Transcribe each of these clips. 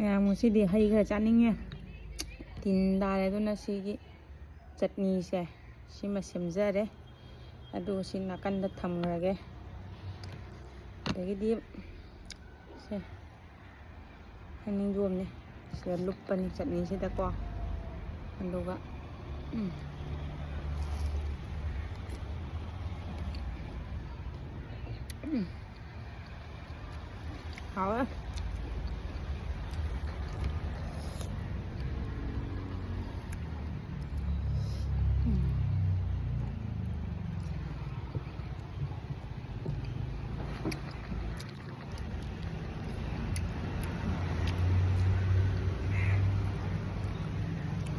ꯃꯌꯥꯝ ꯉꯁꯤꯗꯤ ꯍꯩ ꯈꯔ ꯆꯥꯅꯤꯡꯉꯦ ꯇꯤꯟ ꯇꯥꯔꯦ ꯑꯗꯨꯅ ꯁꯤꯒꯤ ꯆꯠꯅꯤꯁꯦ ꯁꯤꯃ ꯁꯦꯝꯖꯔꯦ ꯑꯗꯨꯒ ꯁꯤ ꯅꯥꯀꯟꯗ ꯊꯝꯈ꯭ꯔꯒꯦ ꯑꯗꯒꯤꯗꯤ ꯁꯦ ꯍꯩꯅꯤꯡꯖꯣꯝꯅꯦ ꯁꯤꯗ ꯂꯨꯞꯄꯅꯤ ꯆꯠꯅꯤꯁꯤꯗꯀꯣ ꯑꯗꯨꯒ ꯍꯥꯎꯋꯦ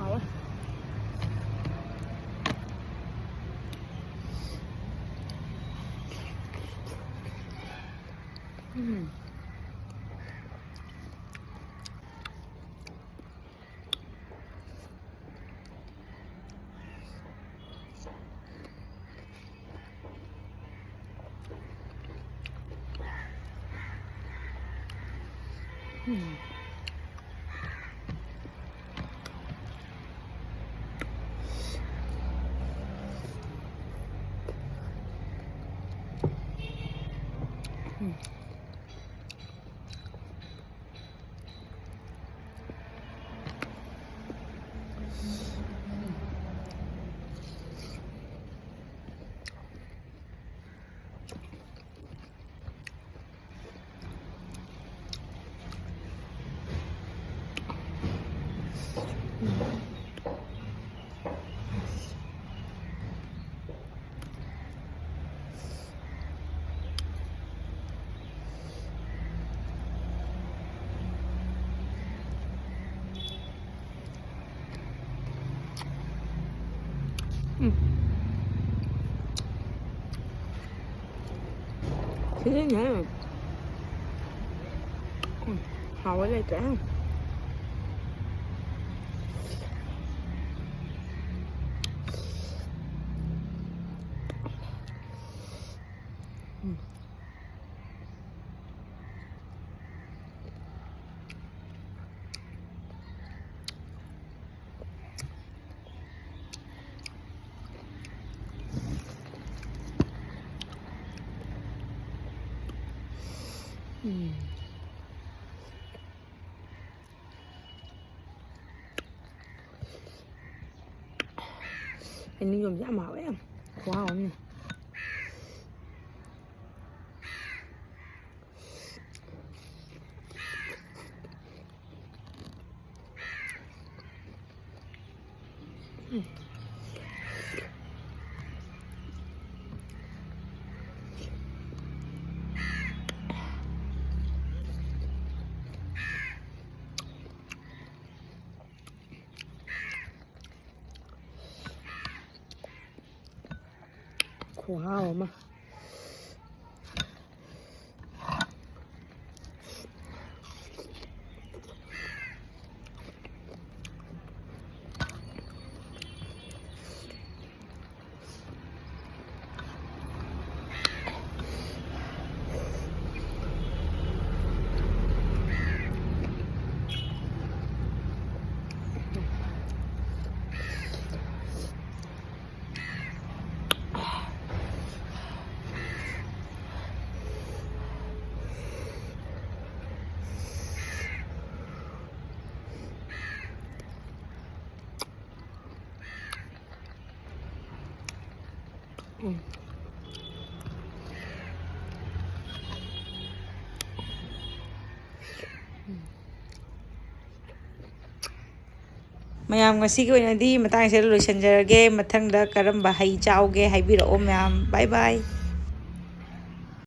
hảo thế nhỉ hảo cái này trẻ Ini belum sama ya. Wow nih. Wow mà ꯃꯌꯥꯝ ꯉꯁꯤꯒꯤ ꯑꯣꯏꯅꯗꯤ ꯃꯇꯥꯡꯁꯤꯗ ꯂꯣꯏꯁꯤꯟꯖꯔꯒꯦ ꯃꯊꯪꯗ ꯀꯔꯝꯕ ꯍꯩ ꯆꯥꯎꯒꯦ ꯍꯥꯏꯕꯤꯔꯛꯑꯣ ꯃꯌꯥꯝ ꯕꯥꯏ ꯕꯥꯏ